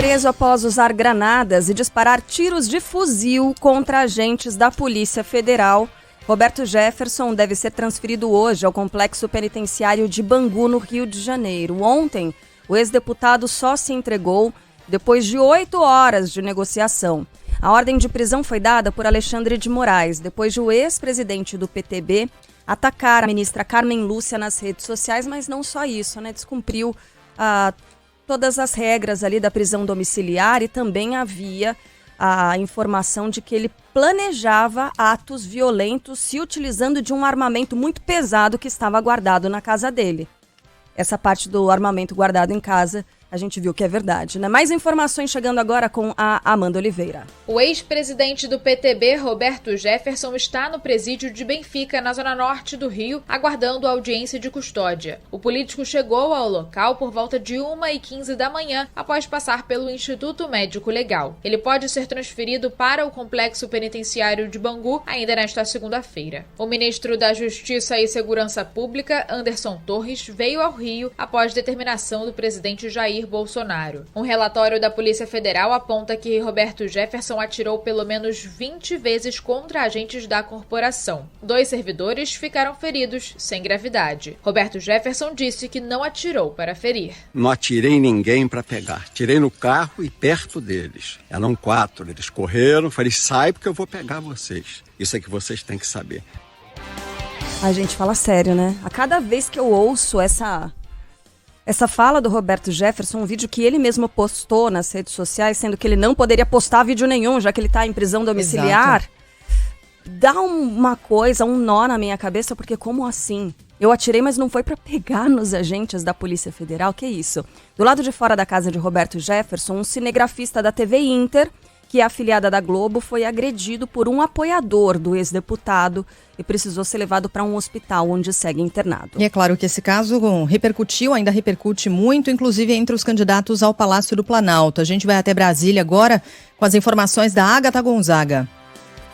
preso após usar granadas e disparar tiros de fuzil contra agentes da Polícia Federal. Roberto Jefferson deve ser transferido hoje ao complexo penitenciário de Bangu, no Rio de Janeiro. Ontem, o ex-deputado só se entregou depois de 8 horas de negociação. A ordem de prisão foi dada por Alexandre de Moraes, depois de o ex-presidente do PTB atacar a ministra Carmen Lúcia nas redes sociais, mas não só isso, né? Descumpriu todas as regras ali da prisão domiciliar e também havia a informação de que ele planejava atos violentos se utilizando de um armamento muito pesado que estava guardado na casa dele. Essa parte do armamento guardado em casa, a gente viu que é verdade, né? Mais informações chegando agora com a Amanda Oliveira. O ex-presidente do PTB, Roberto Jefferson, está no presídio de Benfica, na zona norte do Rio, aguardando a audiência de custódia. O político chegou ao local por volta de 1h15 da manhã, após passar pelo Instituto Médico Legal. Ele pode ser transferido para o complexo penitenciário de Bangu ainda nesta segunda-feira. O ministro da Justiça e Segurança Pública, Anderson Torres, veio ao Rio após determinação do presidente Jair Bolsonaro. Um relatório da Polícia Federal aponta que Roberto Jefferson atirou pelo menos 20 vezes contra agentes da corporação. 2 servidores ficaram feridos, sem gravidade. Roberto Jefferson disse que não atirou para ferir. Não atirei ninguém para pegar. Tirei no carro e perto deles. Eram 4, eles correram, falei, sai porque eu vou pegar vocês. Isso é que vocês têm que saber. A gente fala sério, né? A cada vez que eu ouço essa fala do Roberto Jefferson, um vídeo que ele mesmo postou nas redes sociais, sendo que ele não poderia postar vídeo nenhum, já que ele está em prisão domiciliar, exato, dá uma coisa, um nó na minha cabeça, porque como assim? Eu atirei, mas não foi para pegar nos agentes da Polícia Federal, que isso? Do lado de fora da casa de Roberto Jefferson, um cinegrafista da TV Inter, que é afiliada da Globo, foi agredido por um apoiador do ex-deputado e precisou ser levado para um hospital onde segue internado. E é claro que esse caso repercutiu, ainda repercute muito, inclusive entre os candidatos ao Palácio do Planalto. A gente vai até Brasília agora com as informações da Agatha Gonzaga.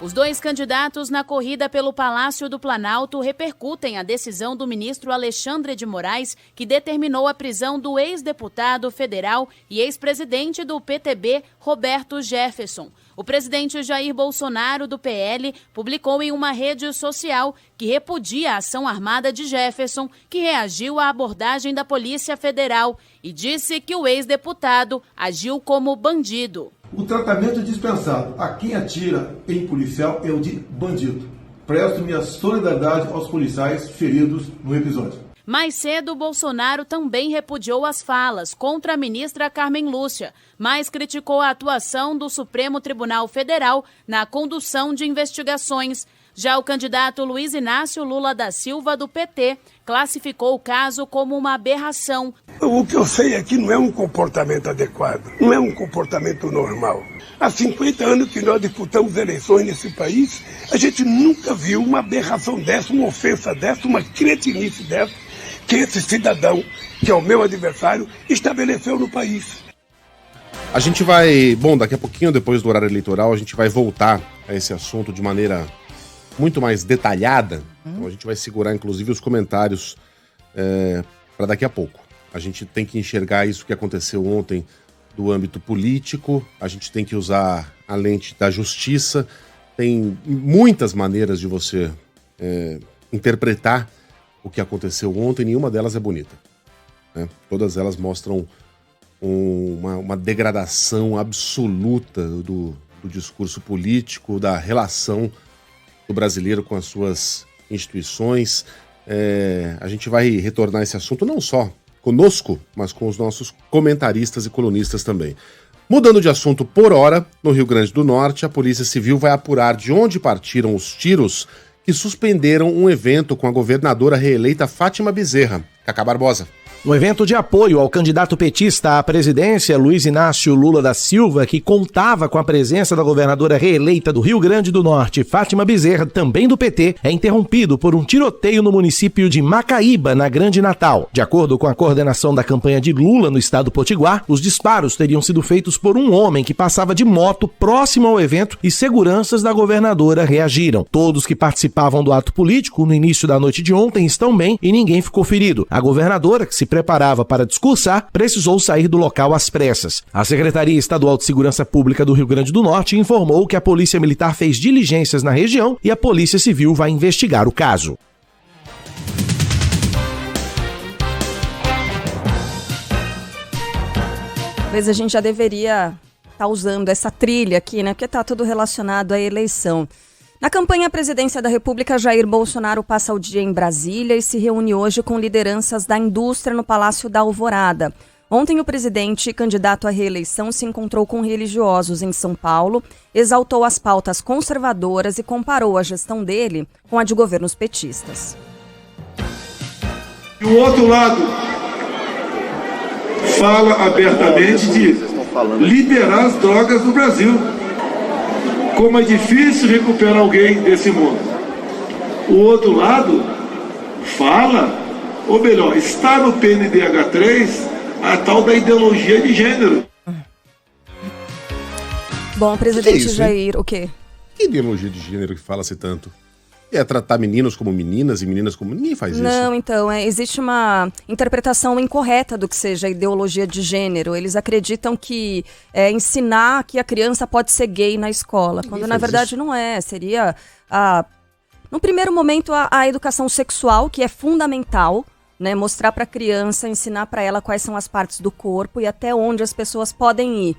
Os 2 candidatos na corrida pelo Palácio do Planalto repercutem a decisão do ministro Alexandre de Moraes, que determinou a prisão do ex-deputado federal e ex-presidente do PTB, Roberto Jefferson. O presidente Jair Bolsonaro, do PL, publicou em uma rede social que repudia a ação armada de Jefferson, que reagiu à abordagem da Polícia Federal e disse que o ex-deputado agiu como bandido. O tratamento dispensado a quem atira em policial é o de bandido. Presto minha solidariedade aos policiais feridos no episódio. Mais cedo, Bolsonaro também repudiou as falas contra a ministra Carmen Lúcia, mas criticou a atuação do Supremo Tribunal Federal na condução de investigações. Já o candidato Luiz Inácio Lula da Silva, do PT, classificou o caso como uma aberração. O que eu sei é que não é um comportamento adequado, não é um comportamento normal. Há 50 anos que nós disputamos eleições nesse país, a gente nunca viu uma aberração dessa, uma ofensa dessa, uma cretinice dessa, que esse cidadão, que é o meu adversário, estabeleceu no país. A gente vai, daqui a pouquinho, depois do horário eleitoral, a gente vai voltar a esse assunto de maneira muito mais detalhada. Então a gente vai segurar, inclusive, os comentários para daqui a pouco. A gente tem que enxergar isso que aconteceu ontem do âmbito político, a gente tem que usar a lente da justiça. Tem muitas maneiras de você interpretar o que aconteceu ontem, nenhuma delas é bonita, né? Todas elas mostram uma degradação absoluta do discurso político, da relação do brasileiro com as suas instituições. A gente vai retornar a esse assunto não só conosco, mas com os nossos comentaristas e colunistas também. Mudando de assunto por hora, no Rio Grande do Norte, a Polícia Civil vai apurar de onde partiram os tiros que suspenderam um evento com a governadora reeleita Fátima Bezerra. Cacá Barbosa. No evento de apoio ao candidato petista à presidência, Luiz Inácio Lula da Silva, que contava com a presença da governadora reeleita do Rio Grande do Norte, Fátima Bezerra, também do PT, é interrompido por um tiroteio no município de Macaíba, na Grande Natal. De acordo com a coordenação da campanha de Lula no estado potiguar, os disparos teriam sido feitos por um homem que passava de moto próximo ao evento e seguranças da governadora reagiram. Todos que participavam do ato político no início da noite de ontem estão bem e ninguém ficou ferido. A governadora, que se preparava para discursar, precisou sair do local às pressas. A Secretaria Estadual de Segurança Pública do Rio Grande do Norte informou que a Polícia Militar fez diligências na região e a Polícia Civil vai investigar o caso. Talvez a gente já deveria estar usando essa trilha aqui, né? Porque está tudo relacionado à eleição. Na campanha à presidência da República, Jair Bolsonaro passa o dia em Brasília e se reúne hoje com lideranças da indústria no Palácio da Alvorada. Ontem, o presidente, candidato à reeleição, se encontrou com religiosos em São Paulo, exaltou as pautas conservadoras e comparou a gestão dele com a de governos petistas. E o outro lado fala abertamente de liberar as drogas no Brasil. Como é difícil recuperar alguém desse mundo. O outro lado fala, ou melhor, está no PNDH3 a tal da ideologia de gênero. Bom, presidente Jair, o quê? Que ideologia de gênero que fala-se tanto? É tratar meninos como meninas e meninas como... Ninguém faz isso. Não, então, existe uma interpretação incorreta do que seja ideologia de gênero. Eles acreditam que ensinar que a criança pode ser gay na escola, quando na verdade não é. Seria, no primeiro momento, a educação sexual, que é fundamental, né? Mostrar para a criança, ensinar para ela quais são as partes do corpo e até onde as pessoas podem ir.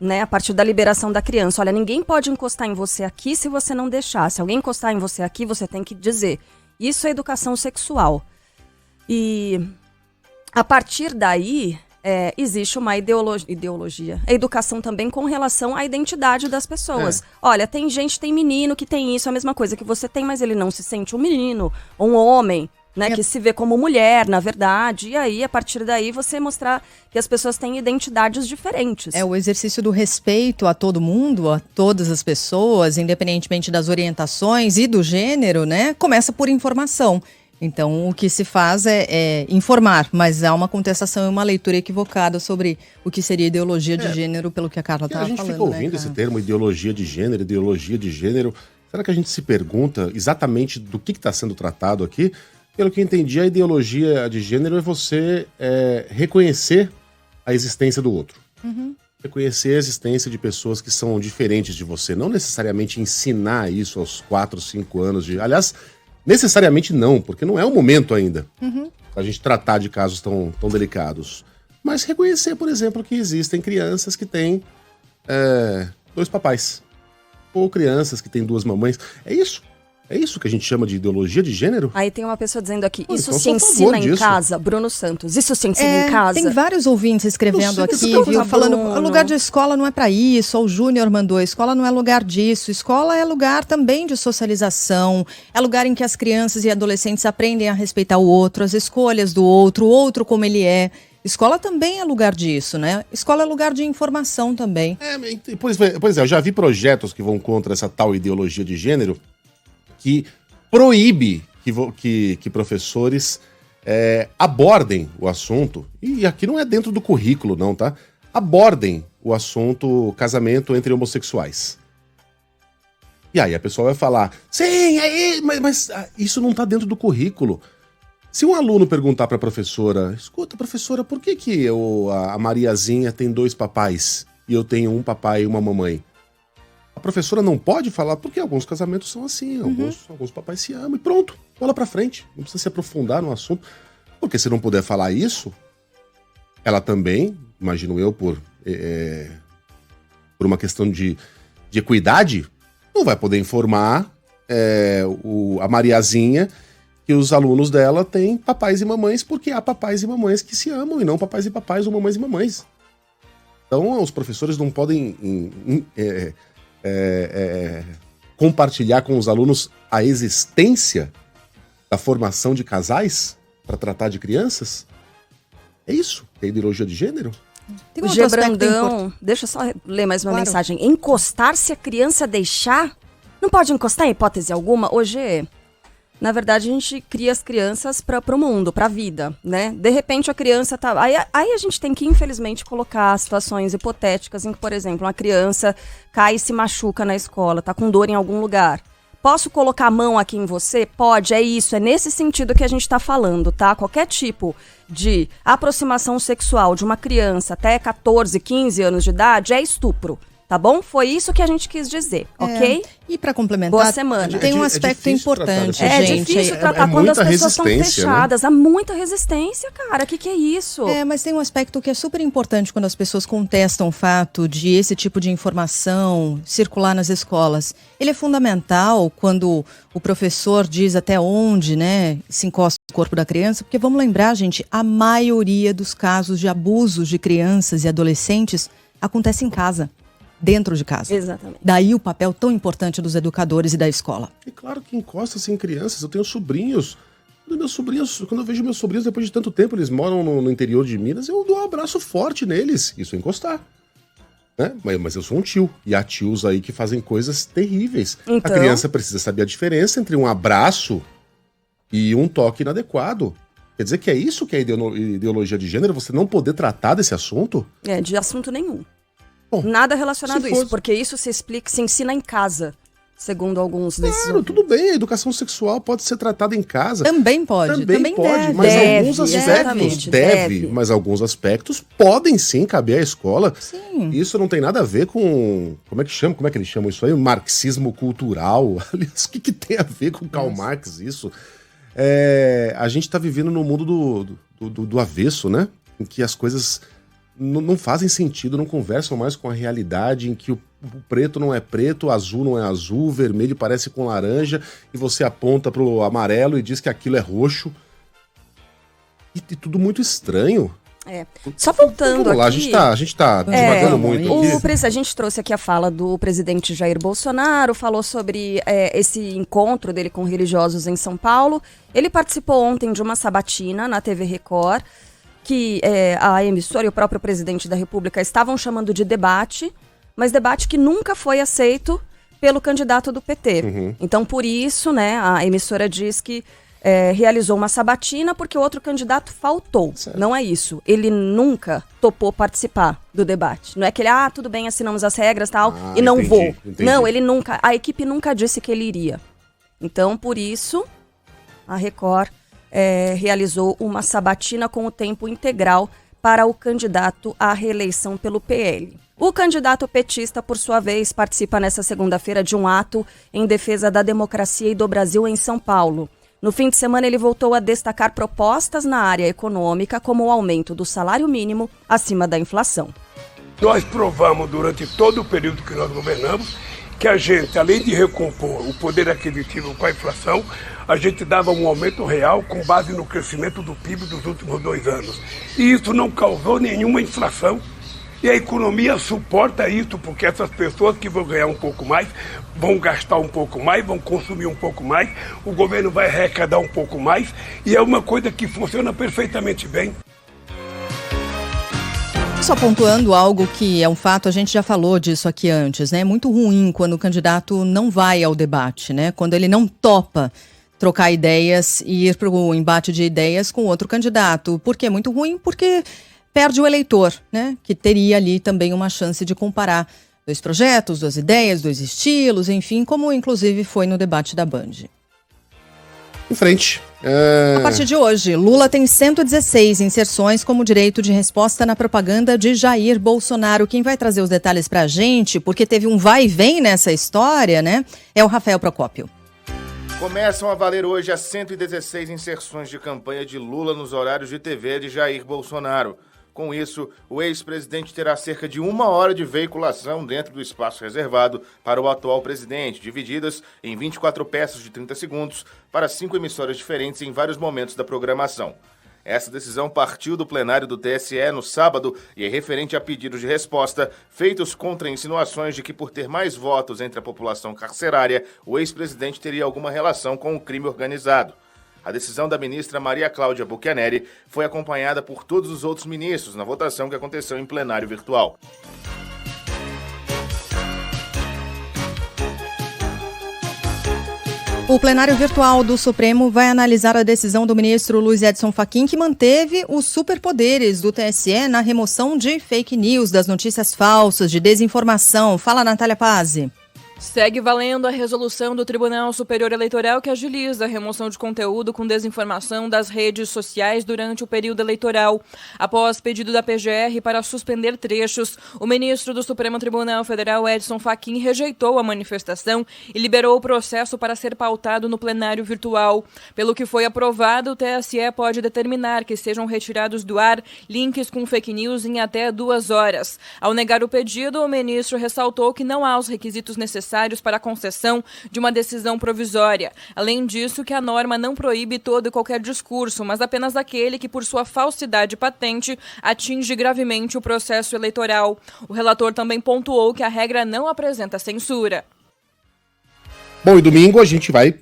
Né, a partir da liberação da criança. Olha, ninguém pode encostar em você aqui se você não deixar. Se alguém encostar em você aqui, você tem que dizer. Isso é educação sexual. E a partir daí, existe uma ideologia. A educação também com relação à identidade das pessoas. Olha, tem menino que tem isso, a mesma coisa que você tem, mas ele não se sente um menino, ou um homem. Né, que se vê como mulher, na verdade, e aí, a partir daí, você mostrar que as pessoas têm identidades diferentes. O exercício do respeito a todo mundo, a todas as pessoas, independentemente das orientações e do gênero, né, começa por informação. Então, o que se faz é informar, mas há uma contestação e uma leitura equivocada sobre o que seria ideologia de gênero, pelo que a Carla estava falando. A gente fica ouvindo esse termo, ideologia de gênero. Será que a gente se pergunta exatamente do que está sendo tratado aqui? Pelo que eu entendi, a ideologia de gênero é você reconhecer a existência do outro. Uhum. Reconhecer a existência de pessoas que são diferentes de você. Não necessariamente ensinar isso aos 4, 5 anos de... Aliás, necessariamente não, porque não é o momento ainda pra gente tratar de casos tão delicados. Mas reconhecer, por exemplo, que existem crianças que têm 2 papais. Ou crianças que têm 2 mamães. É isso. É isso que a gente chama de ideologia de gênero? Aí tem uma pessoa dizendo aqui, isso se ensina em casa, Bruno Santos, isso se ensina em casa? Tem vários ouvintes escrevendo aqui, viu, falando, o lugar de escola não é para isso, ou o Júnior mandou, escola não é lugar disso, escola é lugar também de socialização, é lugar em que as crianças e adolescentes aprendem a respeitar o outro, as escolhas do outro, o outro como ele é. Escola também é lugar disso, né? Escola é lugar de informação também. Pois é, eu já vi projetos que vão contra essa tal ideologia de gênero, que proíbe que professores abordem o assunto, e aqui não é dentro do currículo não, tá? Abordem o assunto casamento entre homossexuais. E aí a pessoa vai falar, sim, mas isso não tá dentro do currículo. Se um aluno perguntar pra professora, escuta, professora, por que a Mariazinha tem 2 papais e eu tenho um papai e uma mamãe? A professora não pode falar, porque alguns casamentos são assim, alguns papais se amam e pronto, bola pra frente. Não precisa se aprofundar no assunto, porque se não puder falar isso, ela também, imagino eu, por uma questão de equidade, não vai poder informar a Mariazinha que os alunos dela têm papais e mamães, porque há papais e mamães que se amam, e não papais e papais ou mamães e mamães. Então, os professores não podem... compartilhar com os alunos a existência da formação de casais para tratar de crianças? É isso? É ideologia de gênero? O G. Brandão, deixa eu só ler mais uma mensagem. Encostar se a criança deixar? Não pode encostar em hipótese alguma? Ô G, na verdade a gente cria as crianças para o mundo, para a vida, né? De repente a criança tá... Aí a gente tem que, infelizmente, colocar situações hipotéticas em que, por exemplo, uma criança cai e se machuca na escola, tá com dor em algum lugar. Posso colocar a mão aqui em você? Pode, é isso, é nesse sentido que a gente tá falando, tá? Qualquer tipo de aproximação sexual de uma criança até 14, 15 anos de idade é estupro. Tá bom? Foi isso que a gente quis dizer, ok? E para complementar, boa semana. Tem um aspecto importante, gente. É difícil tratar quando as pessoas estão fechadas. Né? Há muita resistência, cara. O que é isso? Mas tem um aspecto que é super importante quando as pessoas contestam o fato de esse tipo de informação circular nas escolas. Ele é fundamental quando o professor diz até onde, né, se encosta o corpo da criança, porque vamos lembrar, gente, a maioria dos casos de abusos de crianças e adolescentes acontece em casa. Dentro de casa. Exatamente. Daí o papel tão importante dos educadores e da escola. E claro que encosta-se em crianças. Eu tenho sobrinhos. Quando eu vejo meus sobrinhos, depois de tanto tempo, eles moram no interior de Minas, eu dou um abraço forte neles. Isso é encostar. Né? Mas eu sou um tio. E há tios aí que fazem coisas terríveis. Então... A criança precisa saber a diferença entre um abraço e um toque inadequado. Quer dizer que é isso que é ideologia de gênero? Você não poder tratar desse assunto? De assunto nenhum. Bom, nada relacionado a isso, porque isso se ensina em casa, segundo alguns desses... Claro, tudo bem, a educação sexual pode ser tratada em casa. Também pode. Também pode, mas alguns aspectos mas alguns aspectos podem sim caber à escola. Sim. Isso não tem nada a ver com... Como é que eles chamam isso aí? O marxismo cultural. Aliás, o que tem a ver com Karl Marx isso? A gente tá vivendo no mundo do avesso, né? Em que as coisas... não fazem sentido, não conversam mais com a realidade em que o preto não é preto, o azul não é azul, o vermelho parece com laranja, e você aponta pro amarelo e diz que aquilo é roxo. E tudo muito estranho. Só voltando aqui... Lá, a gente tá devagando muito. A gente trouxe aqui a fala do presidente Jair Bolsonaro, falou sobre esse encontro dele com religiosos em São Paulo. Ele participou ontem de uma sabatina na TV Record, que a emissora e o próprio presidente da República estavam chamando de debate, mas debate que nunca foi aceito pelo candidato do PT. Uhum. Então, por isso, né, a emissora diz que realizou uma sabatina porque o outro candidato faltou. Certo. Não é isso. Ele nunca topou participar do debate. Não é que ele, tudo bem, assinamos as regras tal, e não vou. Entendi. Não, a equipe nunca disse que ele iria. Então, por isso, a Record... realizou uma sabatina com o tempo integral para o candidato à reeleição pelo PL. O candidato petista, por sua vez, participa nesta segunda-feira de um ato em defesa da democracia e do Brasil em São Paulo. No fim de semana, ele voltou a destacar propostas na área econômica, como o aumento do salário mínimo acima da inflação. Nós provamos durante todo o período que nós governamos que a gente, além de recompor o poder aquisitivo com a inflação, a gente dava um aumento real com base no crescimento do PIB dos últimos 2 anos. E isso não causou nenhuma inflação. E a economia suporta isso, porque essas pessoas que vão ganhar um pouco mais, vão gastar um pouco mais, vão consumir um pouco mais, o governo vai arrecadar um pouco mais, e é uma coisa que funciona perfeitamente bem. Só pontuando algo que é um fato, a gente já falou disso aqui antes, né? É muito ruim quando o candidato não vai ao debate, né? Quando ele não topa trocar ideias e ir para o embate de ideias com outro candidato. Por que é muito ruim? Porque perde o eleitor, né? Que teria ali também uma chance de comparar 2 projetos, 2 ideias, 2 estilos, enfim, como inclusive foi no debate da Band. Em frente. A partir de hoje, Lula tem 116 inserções como direito de resposta na propaganda de Jair Bolsonaro. Quem vai trazer os detalhes pra gente, porque teve um vai e vem nessa história, né? É o Rafael Procópio. Começam a valer hoje as 116 inserções de campanha de Lula nos horários de TV de Jair Bolsonaro. Com isso, o ex-presidente terá cerca de 1 hora de veiculação dentro do espaço reservado para o atual presidente, divididas em 24 peças de 30 segundos para 5 emissoras diferentes em vários momentos da programação. Essa decisão partiu do plenário do TSE no sábado e é referente a pedidos de resposta feitos contra insinuações de que, por ter mais votos entre a população carcerária, o ex-presidente teria alguma relação com o crime organizado. A decisão da ministra Maria Cláudia Buchianeri foi acompanhada por todos os outros ministros na votação que aconteceu em plenário virtual. O plenário virtual do Supremo vai analisar a decisão do ministro Luiz Edson Fachin, que manteve os superpoderes do TSE na remoção de fake news, das notícias falsas, de desinformação. Fala, Natália Pazzi. Segue valendo a resolução do Tribunal Superior Eleitoral que agiliza a remoção de conteúdo com desinformação das redes sociais durante o período eleitoral. Após pedido da PGR para suspender trechos, o ministro do Supremo Tribunal Federal, Edson Fachin, rejeitou a manifestação e liberou o processo para ser pautado no plenário virtual. Pelo que foi aprovado, o TSE pode determinar que sejam retirados do ar links com fake news em até 2 horas. Ao negar o pedido, o ministro ressaltou que não há os requisitos necessários para a concessão de uma decisão provisória. Além disso, que a norma não proíbe todo e qualquer discurso, mas apenas aquele que, por sua falsidade patente, atinge gravemente o processo eleitoral. O relator também pontuou que a regra não apresenta censura. Bom, e domingo a gente vai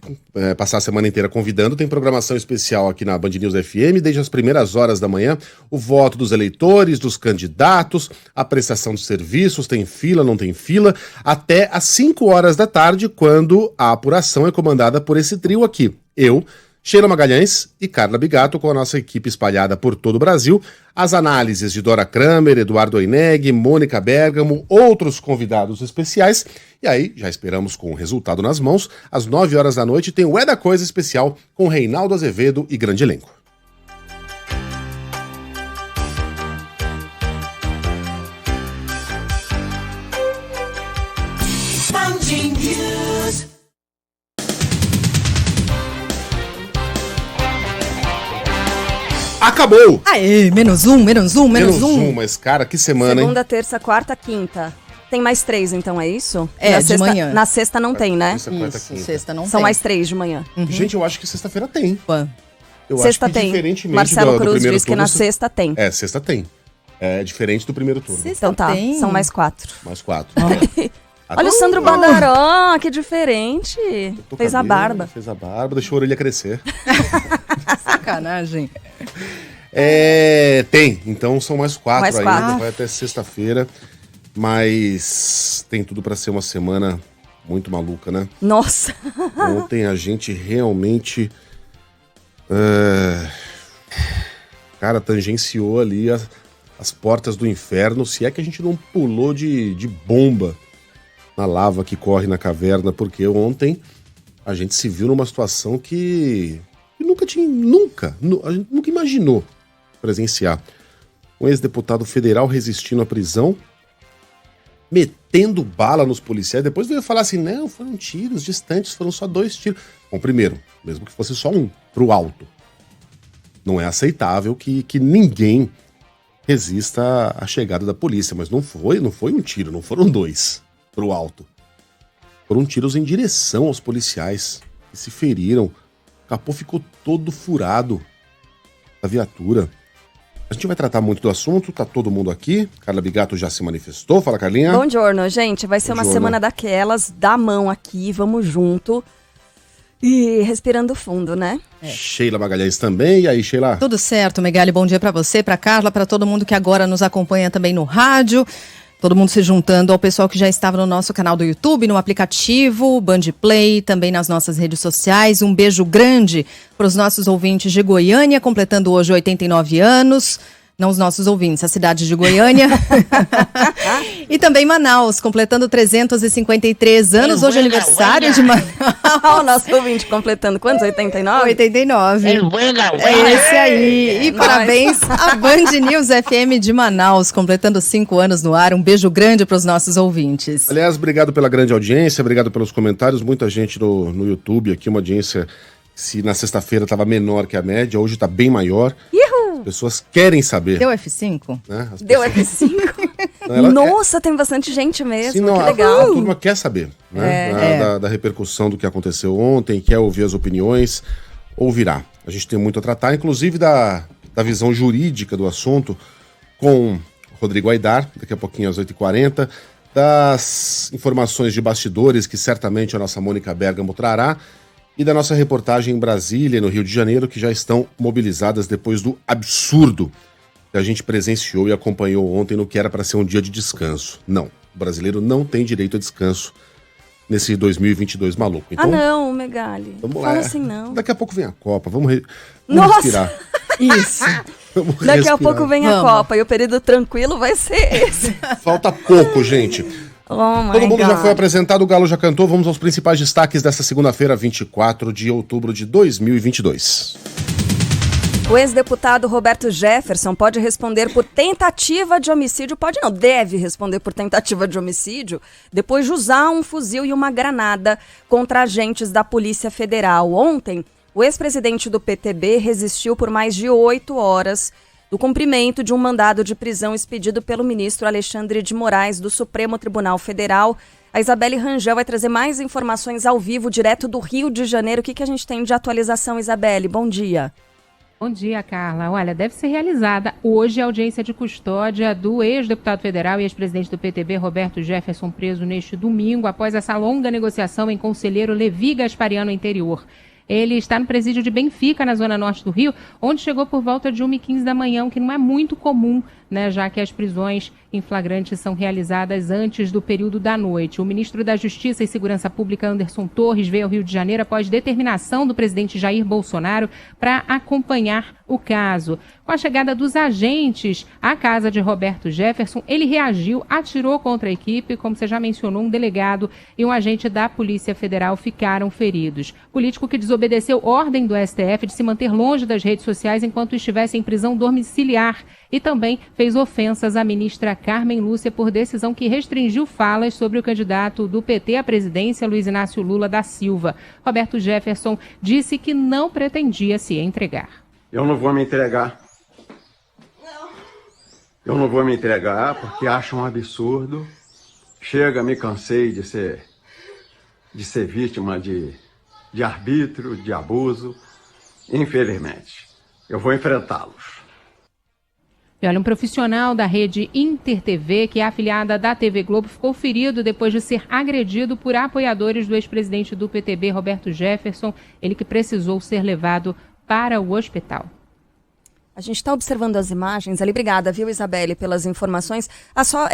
passar a semana inteira convidando, tem programação especial aqui na Band News FM, desde as primeiras horas da manhã, o voto dos eleitores, dos candidatos, a prestação de serviços, tem fila, não tem fila, até às 5 horas da tarde, quando a apuração é comandada por esse trio aqui. Eu, Sheila Magalhães e Carla Bigato, com a nossa equipe espalhada por todo o Brasil, as análises de Dora Kramer, Eduardo Oineg, Mônica Bergamo, outros convidados especiais, e aí já esperamos com o resultado nas mãos, às 9 horas da noite tem o É da Coisa especial com Reinaldo Azevedo e grande elenco. Acabou! Aê, menos um. Mas cara, que semana, Segunda, terça, quarta, quinta. Tem mais 3, então, é isso? É, na de sexta, manhã. Na sexta não tem, né? Isso, sexta não tem. São mais 3 de manhã. Gente, eu acho que sexta-feira tem. Eu sexta acho que tem. diferentemente Marcelo do Cruz primeiro diz que turno, na sexta tem. É, sexta tem. É diferente do primeiro turno. Então tá, são mais 4. Mais 4. Olha o Sandro Badaró, que diferente. Fez a barba. Fez a barba, deixou a orelha crescer. Sacanagem. Tem. Então são mais 4 mais ainda. 4. Vai até sexta-feira. Mas tem tudo pra ser uma semana muito maluca, né? Nossa. Ontem a gente realmente... cara, tangenciou ali as portas do inferno. Se é que a gente não pulou de bomba na lava que corre na caverna. Porque ontem a gente se viu numa situação que a gente nunca imaginou presenciar. Um ex-deputado federal resistindo à prisão, metendo bala nos policiais, depois veio falar assim, não, foram tiros distantes, foram só 2 tiros. Bom, primeiro, mesmo que fosse só um, pro alto. Não é aceitável que ninguém resista à chegada da polícia, mas não foi um tiro, não foram 2 pro alto. Foram tiros em direção aos policiais, que se feriram. O capô ficou todo furado da viatura. A gente vai tratar muito do assunto, tá todo mundo aqui. Carla Bigato já se manifestou. Fala, Carlinha. Bom giorno, gente. Vai ser uma semana daquelas, dá a mão aqui, vamos junto. E respirando fundo, né? Sheila Magalhães também. E aí, Sheila? Tudo certo, Megali. Bom dia pra você, pra Carla, pra todo mundo que agora nos acompanha também no rádio. Todo mundo se juntando ao pessoal que já estava no nosso canal do YouTube, no aplicativo, Band Play, também nas nossas redes sociais. Um beijo grande para os nossos ouvintes de Goiânia, completando hoje 89 anos. Não os nossos ouvintes, a cidade de Goiânia. E também Manaus, completando 353 anos. Hoje é aniversário de Manaus. O nosso ouvinte completando quantos? 89? 89. É esse aí. E parabéns à Band News FM de Manaus, completando 5 anos no ar. Um beijo grande para os nossos ouvintes. Aliás, obrigado pela grande audiência, obrigado pelos comentários. Muita gente no YouTube aqui, uma audiência... Se na sexta-feira estava menor que a média, hoje está bem maior. Uhul. As pessoas querem saber. Deu F5? Né? Deu F5? Nossa, tem bastante gente mesmo, sim, não, que legal. A turma quer saber, né? Da repercussão do que aconteceu ontem, quer ouvir as opiniões, ouvirá. A gente tem muito a tratar, inclusive da visão jurídica do assunto, com Rodrigo Aidar, daqui a pouquinho às 8h40, das informações de bastidores que certamente a nossa Mônica Bergamo trará, e da nossa reportagem em Brasília e no Rio de Janeiro, que já estão mobilizadas depois do absurdo que a gente presenciou e acompanhou ontem no que era para ser um dia de descanso. Não, o brasileiro não tem direito a descanso nesse 2022 maluco. Então, não, Megali. Vamos Fala lá. assim não. Daqui a pouco vem a Copa, vamos respirar. Isso. Daqui a pouco vem a Copa e o período tranquilo vai ser esse. Falta pouco, gente. Todo mundo já foi apresentado, o Galo já cantou. Vamos aos principais destaques desta segunda-feira, 24 de outubro de 2022. O ex-deputado Roberto Jefferson pode responder por tentativa de homicídio, deve responder por tentativa de homicídio, depois de usar um fuzil e uma granada contra agentes da Polícia Federal. Ontem, o ex-presidente do PTB resistiu por mais de 8 horas do cumprimento de um mandado de prisão expedido pelo ministro Alexandre de Moraes do Supremo Tribunal Federal. A Isabelle Rangel vai trazer mais informações ao vivo, direto do Rio de Janeiro. O que a gente tem de atualização, Isabelle? Bom dia. Bom dia, Carla. Olha, deve ser realizada hoje a audiência de custódia do ex-deputado federal e ex-presidente do PTB, Roberto Jefferson, preso neste domingo, após essa longa negociação em Conselheiro Levi Gaspariano Interior. Ele está no presídio de Benfica, na zona norte do Rio, onde chegou por volta de 1h15 da manhã, o que não é muito comum, né, já que as prisões em flagrante são realizadas antes do período da noite. O ministro da Justiça e Segurança Pública, Anderson Torres, veio ao Rio de Janeiro após determinação do presidente Jair Bolsonaro para acompanhar o caso. Com a chegada dos agentes à casa de Roberto Jefferson, ele reagiu, atirou contra a equipe, como você já mencionou, um delegado e um agente da Polícia Federal ficaram feridos. Político que desobedeceu ordem do STF de se manter longe das redes sociais enquanto estivesse em prisão domiciliar e também fez ofensas à ministra Carmen Lúcia por decisão que restringiu falas sobre o candidato do PT à presidência, Luiz Inácio Lula da Silva. Roberto Jefferson disse que não pretendia se entregar. Eu não vou me entregar. Eu não vou me entregar porque acho um absurdo. Chega, me cansei de ser vítima de arbítrio, de abuso. Infelizmente, eu vou enfrentá-los. E olha, um profissional da rede Inter TV, que é afiliada da TV Globo, ficou ferido depois de ser agredido por apoiadores do ex-presidente do PTB, Roberto Jefferson, ele que precisou ser levado para o hospital. A gente está observando as imagens ali. Obrigada, viu, Isabelle, pelas informações. Só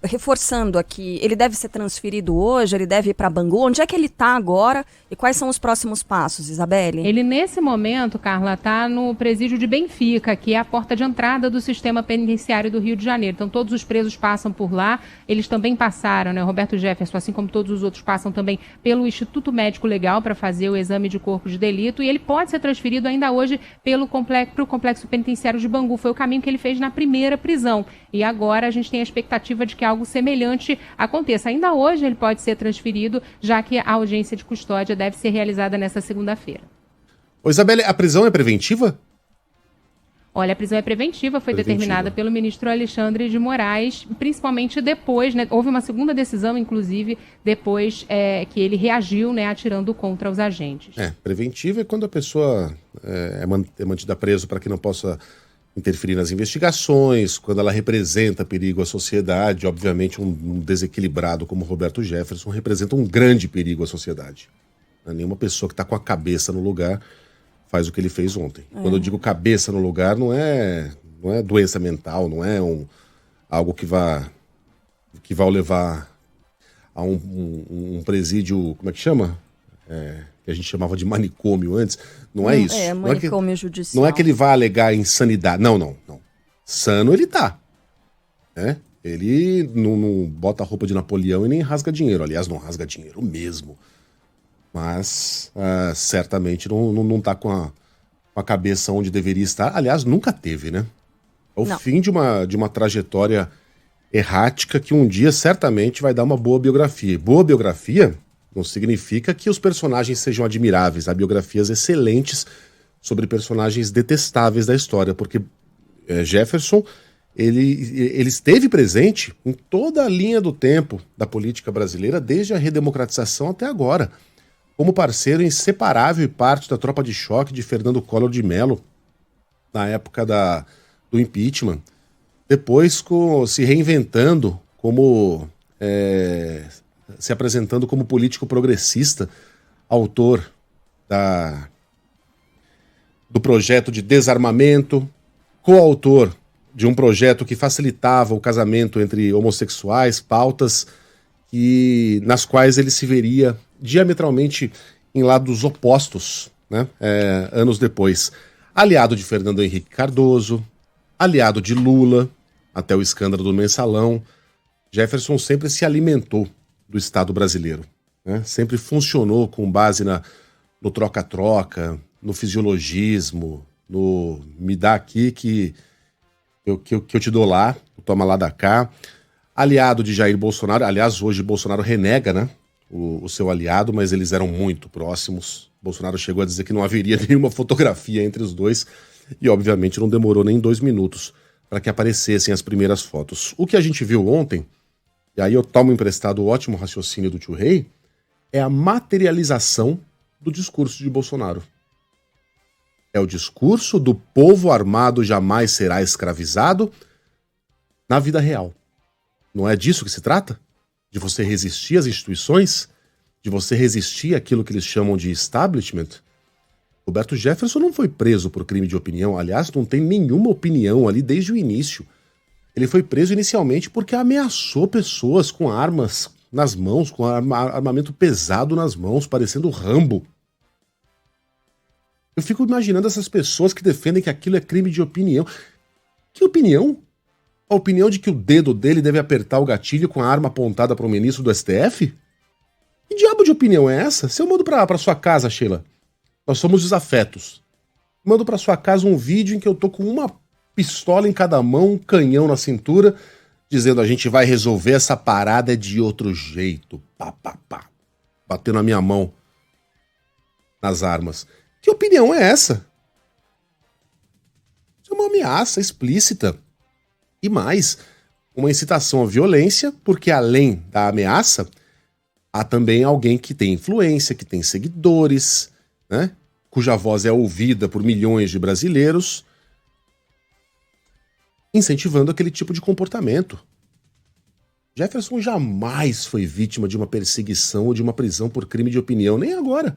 reforçando aqui, ele deve ser transferido hoje, ele deve ir para Bangu. Onde é que ele está agora e quais são os próximos passos, Isabelle? Ele, nesse momento, Carla, está no presídio de Benfica, que é a porta de entrada do sistema penitenciário do Rio de Janeiro. Então, todos os presos passam por lá. Eles também passaram, né? Roberto Jefferson, assim como todos os outros, passam também pelo Instituto Médico Legal para fazer o exame de corpo de delito. E ele pode ser transferido ainda hoje para o complexo penitenciário de Bangu. Foi o caminho que ele fez na primeira prisão. E agora a gente tem a expectativa de que algo semelhante aconteça. Ainda hoje ele pode ser transferido, já que a audiência de custódia deve ser realizada nesta segunda-feira. Ô, Isabelle, a prisão é preventiva? Olha, a prisão é preventiva, foi determinada pelo ministro Alexandre de Moraes, principalmente depois, né, houve uma segunda decisão, inclusive, depois que ele reagiu, né, atirando contra os agentes. Preventiva é quando a pessoa é mantida preso para que não possa interferir nas investigações, quando ela representa perigo à sociedade. Obviamente, um desequilibrado como Roberto Jefferson representa um grande perigo à sociedade. Nenhuma pessoa que está com a cabeça no lugar faz o que ele fez ontem. Quando eu digo cabeça no lugar, não é doença mental, não é algo que vá o levar a um presídio, como é que chama? Que a gente chamava de manicômio antes. Não é isso. Manicômio judicial. Não é que ele vai alegar insanidade. Não. Sano ele tá. Ele não bota a roupa de Napoleão e nem rasga dinheiro. Aliás, não rasga dinheiro mesmo. Mas certamente não tá com a cabeça onde deveria estar. Aliás, nunca teve, né? É o fim de uma trajetória errática que um dia certamente vai dar uma boa biografia. E boa biografia não significa que os personagens sejam admiráveis. Há biografias excelentes sobre personagens detestáveis da história, porque Jefferson ele esteve presente em toda a linha do tempo da política brasileira, desde a redemocratização até agora, como parceiro inseparável e parte da tropa de choque de Fernando Collor de Mello, na época do impeachment. Depois se reinventando, se apresentando como político progressista, autor do projeto de desarmamento, coautor de um projeto que facilitava o casamento entre homossexuais, pautas nas quais ele se veria diametralmente em lados opostos, né? Anos depois. Aliado de Fernando Henrique Cardoso, aliado de Lula, até o escândalo do Mensalão, Jefferson sempre se alimentou do Estado brasileiro, né? Sempre funcionou com base no troca-troca, no fisiologismo, no me dá aqui que eu te dou lá, toma lá da cá. Aliado de Jair Bolsonaro, aliás, hoje Bolsonaro renega, né, o seu aliado, mas eles eram muito próximos. Bolsonaro chegou a dizer que não haveria nenhuma fotografia entre os dois e, obviamente, não demorou nem 2 minutos para que aparecessem as primeiras fotos. O que a gente viu ontem, e aí eu tomo emprestado o ótimo raciocínio do tio Rei, é a materialização do discurso de Bolsonaro. É o discurso do povo armado jamais será escravizado na vida real. Não é disso que se trata? De você resistir às instituições? De você resistir àquilo que eles chamam de establishment? Roberto Jefferson não foi preso por crime de opinião. Aliás, não tem nenhuma opinião ali desde o início. Ele foi preso inicialmente porque ameaçou pessoas com armas nas mãos, com armamento pesado nas mãos, parecendo Rambo. Eu fico imaginando essas pessoas que defendem que aquilo é crime de opinião. Que opinião? A opinião de que o dedo dele deve apertar o gatilho com a arma apontada para o ministro do STF? Que diabo de opinião é essa? Se eu mando para sua casa, Sheila, nós somos desafetos. Mando para sua casa um vídeo em que eu tô com uma pistola em cada mão, um canhão na cintura, dizendo a gente vai resolver essa parada de outro jeito. Pá, pá, pá. Batendo a minha mão nas armas. Que opinião é essa? Isso é uma ameaça explícita. E mais, uma incitação à violência, porque além da ameaça, há também alguém que tem influência, que tem seguidores, né? Cuja voz é ouvida por milhões de brasileiros, incentivando aquele tipo de comportamento. Jefferson jamais foi vítima de uma perseguição ou de uma prisão por crime de opinião, nem agora.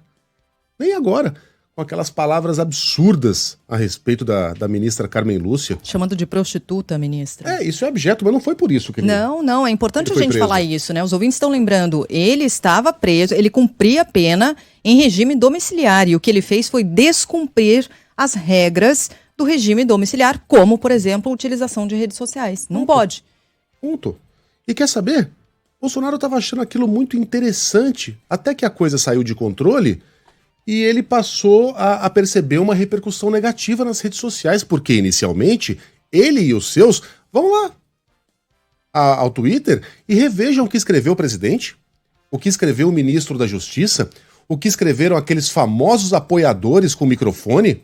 Nem agora. Com aquelas palavras absurdas a respeito da ministra Carmen Lúcia. Chamando de prostituta, ministra. Isso é abjeto, mas não foi por isso que ele... Não, é importante a gente falar isso, né? Os ouvintes estão lembrando, ele estava preso, ele cumpria a pena em regime domiciliar, e o que ele fez foi descumprir as regras do regime domiciliar, como, por exemplo, a utilização de redes sociais. Não pode. Ponto. E quer saber? Bolsonaro estava achando aquilo muito interessante, até que a coisa saiu de controle... E ele passou a perceber uma repercussão negativa nas redes sociais, porque inicialmente ele e os seus vão lá ao Twitter e revejam o que escreveu o presidente, o que escreveu o ministro da Justiça, o que escreveram aqueles famosos apoiadores com microfone.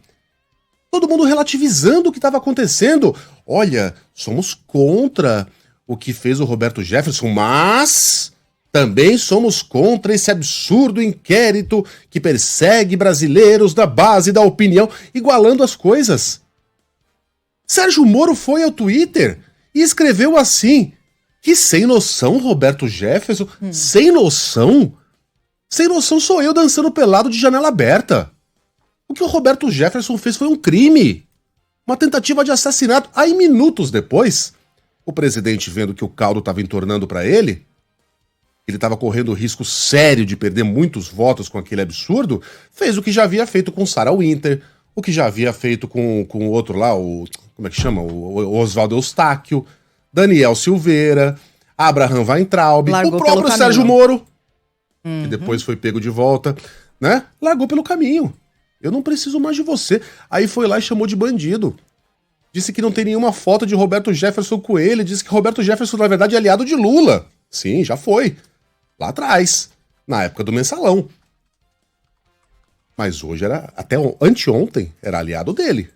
Todo mundo relativizando o que estava acontecendo. Olha, somos contra o que fez o Roberto Jefferson, mas... também somos contra esse absurdo inquérito que persegue brasileiros da base da opinião, igualando as coisas. Sérgio Moro foi ao Twitter e escreveu assim: que sem noção, Roberto Jefferson, sem noção? Sem noção sou eu dançando pelado de janela aberta. O que o Roberto Jefferson fez foi um crime, uma tentativa de assassinato. Aí, minutos depois, o presidente, vendo que o caldo estava entornando para ele estava correndo o risco sério de perder muitos votos com aquele absurdo, fez o que já havia feito com Sarah Winter, o que já havia feito com o outro lá, como é que chama? O Oswaldo Eustáquio, Daniel Silveira, Abraham Weintraub, o próprio Sérgio Moro, que depois foi pego de volta, né? Largou pelo caminho. Eu não preciso mais de você. Aí foi lá e chamou de bandido. Disse que não tem nenhuma foto de Roberto Jefferson com ele, disse que Roberto Jefferson, na verdade, é aliado de Lula. Sim, já foi. Lá atrás, na época do mensalão. Mas hoje era, até anteontem, era aliado dele.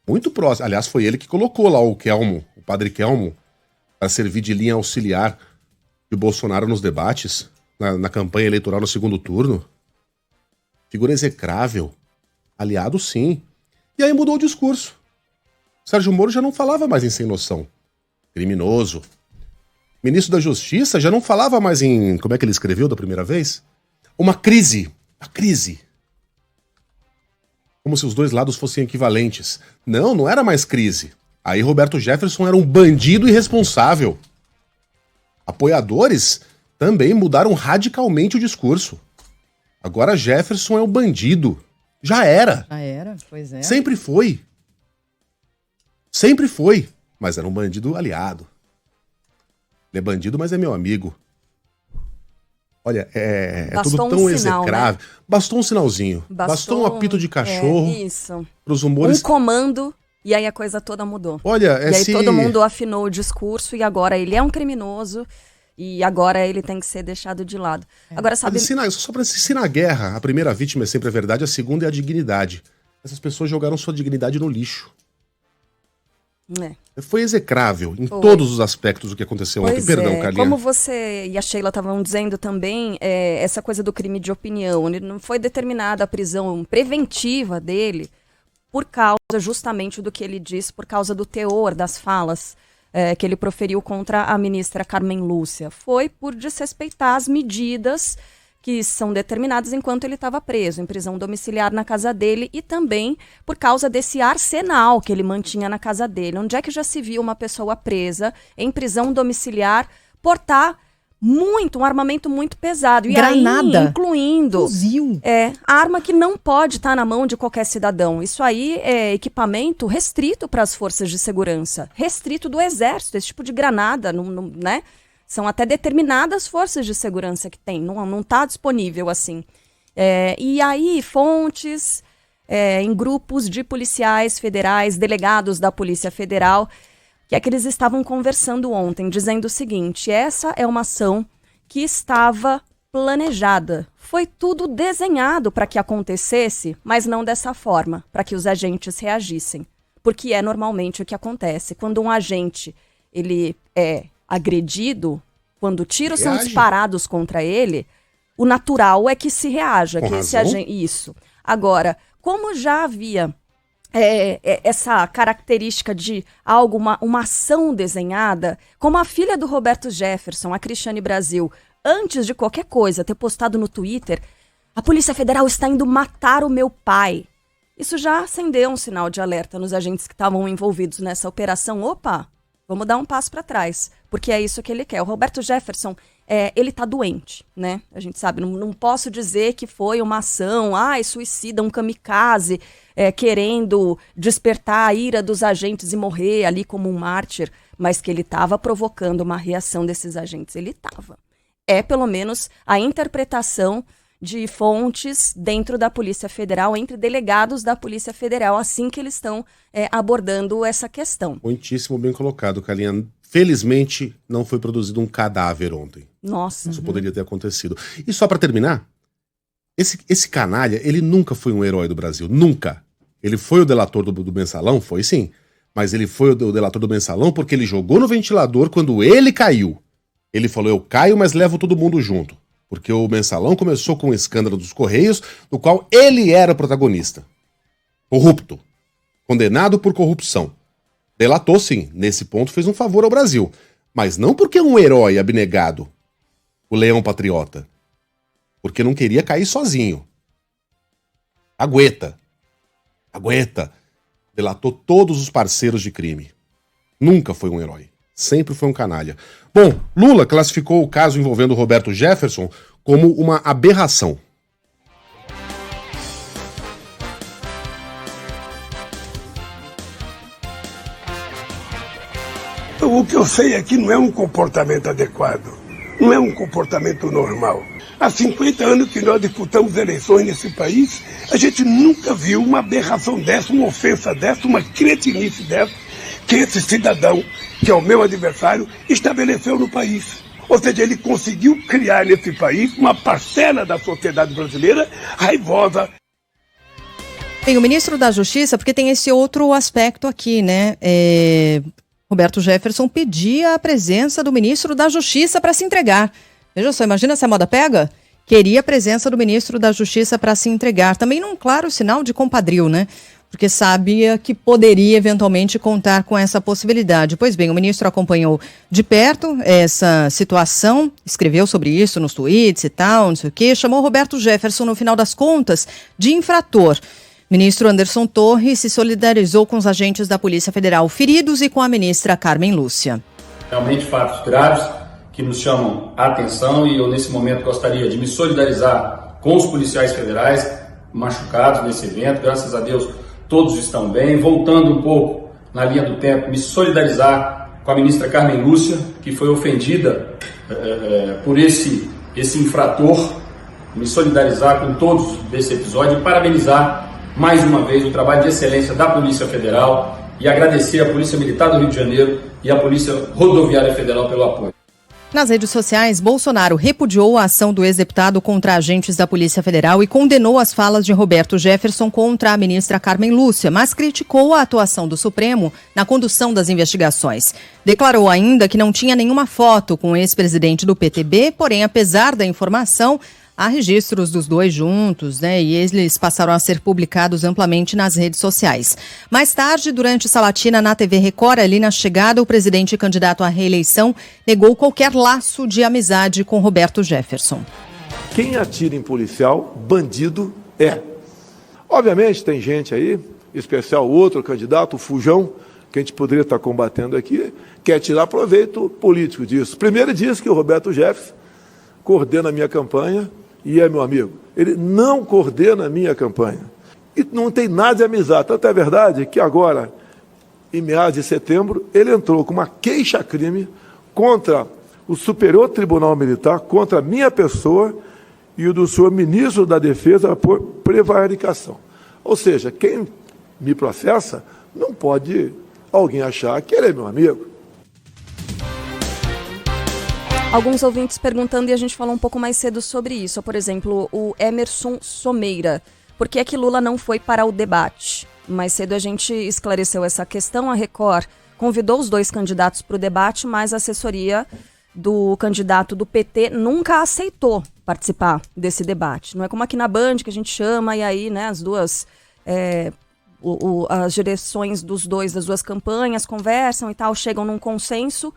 Muito próximo. Aliás, foi ele que colocou lá o Kelmo, o padre Kelmo, para servir de linha auxiliar de Bolsonaro nos debates, na campanha eleitoral no segundo turno. Figura execrável. Aliado, sim. E aí mudou o discurso. Sérgio Moro já não falava mais em sem noção. Criminoso. Ministro da Justiça já não falava mais em... Como é que ele escreveu da primeira vez? Uma crise. A crise. Como se os dois lados fossem equivalentes. Não era mais crise. Aí Roberto Jefferson era um bandido irresponsável. Apoiadores também mudaram radicalmente o discurso. Agora Jefferson é um bandido. Já era. Já era, pois é. Sempre foi. Sempre foi. Mas era um bandido aliado. Ele é bandido, mas é meu amigo. Olha, é tudo tão sinal, execrável. Né? Bastou um sinalzinho. Bastou um apito de cachorro. Isso. Pros humores... Um comando, e aí a coisa toda mudou. Olha, e aí todo mundo afinou o discurso, e agora ele é um criminoso, e agora ele tem que ser deixado de lado. Agora, sabe... Só pra se na guerra, a primeira vítima é sempre a verdade, a segunda é a dignidade. Essas pessoas jogaram sua dignidade no lixo. Foi execrável em todos os aspectos do que aconteceu ontem. Perdão, Carlinha. Como você e a Sheila estavam dizendo também, essa coisa do crime de opinião, ele não foi determinada a prisão preventiva dele por causa justamente do que ele disse, por causa do teor das falas que ele proferiu contra a ministra Carmen Lúcia. Foi por desrespeitar as medidas que são determinadas enquanto ele estava preso, em prisão domiciliar na casa dele, e também por causa desse arsenal que ele mantinha na casa dele. Onde é que já se viu uma pessoa presa em prisão domiciliar portar um armamento muito pesado? E granada, aí, incluindo fuzil. Arma que não pode estar na mão de qualquer cidadão. Isso aí é equipamento restrito para as forças de segurança, restrito do exército, esse tipo de granada, né? São até determinadas forças de segurança que tem, não está disponível assim. E aí, fontes em grupos de policiais federais, delegados da Polícia Federal, que eles estavam conversando ontem, dizendo o seguinte: essa é uma ação que estava planejada. Foi tudo desenhado para que acontecesse, mas não dessa forma, para que os agentes reagissem. Porque é normalmente o que acontece. Quando um agente ele é agredido, quando tiros são disparados contra ele, o natural é que se reaja. Com que razão. esse isso. Agora, como já havia essa característica de algo, uma ação desenhada, como a filha do Roberto Jefferson, a Cristiane Brasil, antes de qualquer coisa ter postado no Twitter: a Polícia Federal está indo matar o meu pai. Isso já acendeu um sinal de alerta nos agentes que estavam envolvidos nessa operação. Opa, vamos dar um passo para trás, porque é isso que ele quer. O Roberto Jefferson, ele tá doente, né? A gente sabe, não posso dizer que foi uma ação, suicida, um kamikaze, querendo despertar a ira dos agentes e morrer ali como um mártir, mas que ele estava provocando uma reação desses agentes. Ele estava. É, pelo menos, a interpretação de fontes dentro da Polícia Federal, entre delegados da Polícia Federal, assim que eles estão abordando essa questão. Muitíssimo bem colocado, Carlinha. Felizmente, não foi produzido um cadáver ontem. Nossa. Isso poderia ter acontecido. E só para terminar, esse canalha, ele nunca foi um herói do Brasil. Nunca. Ele foi o delator do Mensalão? Foi sim. Mas ele foi o delator do Mensalão porque ele jogou no ventilador quando ele caiu. Ele falou: eu caio, mas levo todo mundo junto. Porque o Mensalão começou com o escândalo dos Correios, no qual ele era o protagonista. Corrupto. Condenado por corrupção. Delatou, sim. Nesse ponto fez um favor ao Brasil. Mas não porque é um herói abnegado. O leão patriota. Porque não queria cair sozinho. Aguenta. Delatou todos os parceiros de crime. Nunca foi um herói. Sempre foi um canalha. Bom, Lula classificou o caso envolvendo o Roberto Jefferson como uma aberração. O que eu sei é que não é um comportamento adequado, não é um comportamento normal. Há 50 anos que nós disputamos eleições nesse país, a gente nunca viu uma aberração dessa, uma ofensa dessa, uma cretinice dessa, que esse cidadão, que é o meu adversário, estabeleceu no país. Ou seja, ele conseguiu criar nesse país uma parcela da sociedade brasileira raivosa. Tem o ministro da Justiça, porque tem esse outro aspecto aqui, né? Roberto Jefferson pedia a presença do ministro da Justiça para se entregar. Veja só, imagina se a moda pega? Queria a presença do ministro da Justiça para se entregar. Também num claro sinal de compadrio, né? Porque sabia que poderia eventualmente contar com essa possibilidade. Pois bem, o ministro acompanhou de perto essa situação, escreveu sobre isso nos tweets e tal, não sei o quê, chamou Roberto Jefferson, no final das contas, de infrator. Ministro Anderson Torres se solidarizou com os agentes da Polícia Federal feridos e com a ministra Carmen Lúcia. Realmente fatos graves que nos chamam a atenção e eu nesse momento gostaria de me solidarizar com os policiais federais machucados nesse evento. Graças a Deus todos estão bem. Voltando um pouco na linha do tempo, me solidarizar com a ministra Carmen Lúcia, que foi ofendida por esse infrator, me solidarizar com todos desse episódio e parabenizar mais uma vez o trabalho de excelência da Polícia Federal e agradecer à Polícia Militar do Rio de Janeiro e à Polícia Rodoviária Federal pelo apoio. Nas redes sociais, Bolsonaro repudiou a ação do ex-deputado contra agentes da Polícia Federal e condenou as falas de Roberto Jefferson contra a ministra Carmen Lúcia, mas criticou a atuação do Supremo na condução das investigações. Declarou ainda que não tinha nenhuma foto com o ex-presidente do PTB, porém, apesar da informação, há registros dos dois juntos, e eles passaram a ser publicados amplamente nas redes sociais. Mais tarde, durante sabatina na TV Record, ali na chegada, o presidente candidato à reeleição negou qualquer laço de amizade com Roberto Jefferson. Quem atira em policial, bandido é. Obviamente tem gente aí, em especial outro candidato, o Fujão, que a gente poderia estar combatendo aqui, quer tirar proveito político disso. Primeiro diz que o Roberto Jefferson coordena a minha campanha, e é meu amigo. Ele não coordena a minha campanha. E não tem nada de amizade. Tanto é verdade que agora, em meados de setembro, ele entrou com uma queixa-crime contra o Superior Tribunal Militar, contra a minha pessoa e o do senhor ministro da Defesa por prevaricação. Ou seja, quem me processa não pode alguém achar que ele é meu amigo. Alguns ouvintes perguntando, e a gente falou um pouco mais cedo sobre isso. Por exemplo, o Emerson Someira. Por que é que Lula não foi para o debate? Mais cedo a gente esclareceu essa questão. A Record convidou os dois candidatos para o debate, mas a assessoria do candidato do PT nunca aceitou participar desse debate. Não é como aqui na Band, que a gente chama, e aí, as duas... as direções das duas campanhas conversam e tal, chegam num consenso.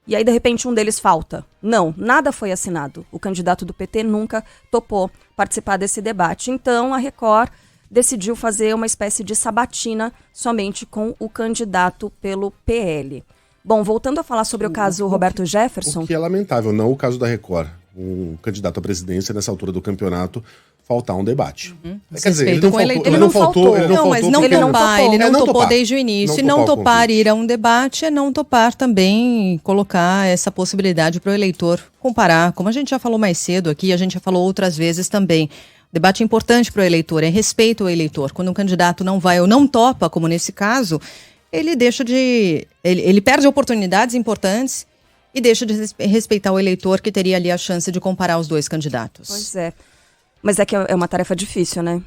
E aí, de repente, um deles falta. Não, nada foi assinado. O candidato do PT nunca topou participar desse debate. Então, a Record decidiu fazer uma espécie de sabatina somente com o candidato pelo PL. Bom, voltando a falar sobre o caso Roberto Jefferson... O que é lamentável, não o caso da Record. Um candidato à presidência, nessa altura do campeonato, faltar um debate. Quer dizer, ele não faltou. Ele não topou desde o início. E não topar ir a um debate é não topar também colocar essa possibilidade para o eleitor comparar. Como a gente já falou mais cedo aqui, a gente já falou outras vezes também. Debate importante para o eleitor, é respeito ao eleitor. Quando um candidato não vai ou não topa, como nesse caso, ele ele perde oportunidades importantes e deixa de respeitar o eleitor que teria ali a chance de comparar os dois candidatos. Pois é. Mas é que é uma tarefa difícil, né?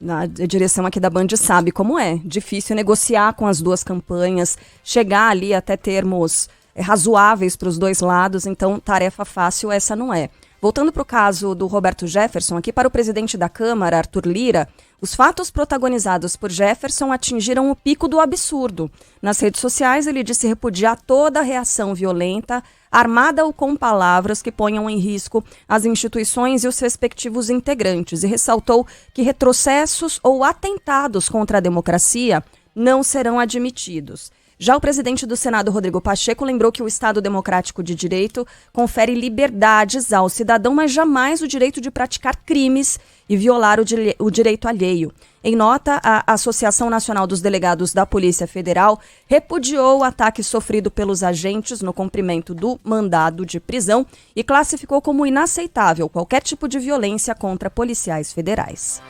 A direção aqui da Band sabe como é. Difícil negociar com as duas campanhas, chegar ali até termos razoáveis para os dois lados, então tarefa fácil essa não é. Voltando para o caso do Roberto Jefferson, aqui para o presidente da Câmara, Arthur Lira, os fatos protagonizados por Jefferson atingiram o pico do absurdo. Nas redes sociais, ele disse repudiar toda reação violenta, armada ou com palavras que ponham em risco as instituições e os respectivos integrantes, e ressaltou que retrocessos ou atentados contra a democracia não serão admitidos. Já o presidente do Senado, Rodrigo Pacheco, lembrou que o Estado Democrático de Direito confere liberdades ao cidadão, mas jamais o direito de praticar crimes e violar o direito alheio. Em nota, a Associação Nacional dos Delegados da Polícia Federal repudiou o ataque sofrido pelos agentes no cumprimento do mandado de prisão e classificou como inaceitável qualquer tipo de violência contra policiais federais.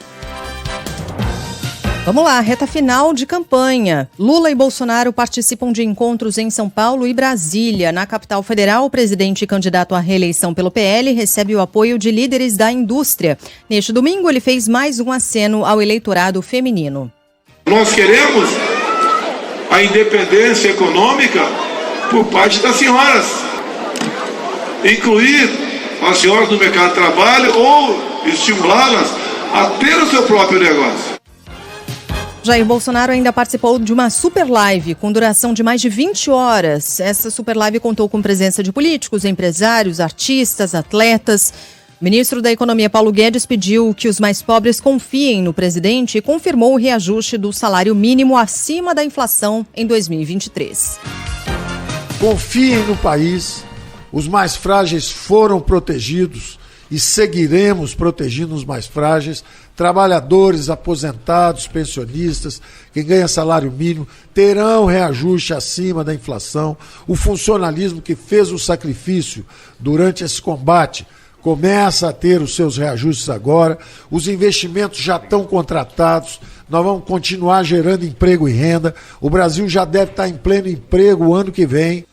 Vamos lá, reta final de campanha. Lula e Bolsonaro participam de encontros em São Paulo e Brasília. Na capital federal, o presidente e candidato à reeleição pelo PL recebe o apoio de líderes da indústria. Neste domingo, ele fez mais um aceno ao eleitorado feminino. Nós queremos a independência econômica por parte das senhoras. Incluir as senhoras no mercado de trabalho ou estimulá-las a ter o seu próprio negócio. Jair Bolsonaro ainda participou de uma super live com duração de mais de 20 horas. Essa super live contou com presença de políticos, empresários, artistas, atletas. O ministro da Economia, Paulo Guedes, pediu que os mais pobres confiem no presidente e confirmou o reajuste do salário mínimo acima da inflação em 2023. Confiem no país, os mais frágeis foram protegidos e seguiremos protegendo os mais frágeis trabalhadores, aposentados, pensionistas, quem ganha salário mínimo, terão reajuste acima da inflação. O funcionalismo que fez o sacrifício durante esse combate começa a ter os seus reajustes agora. Os investimentos já estão contratados. Nós vamos continuar gerando emprego e renda. O Brasil já deve estar em pleno emprego o ano que vem.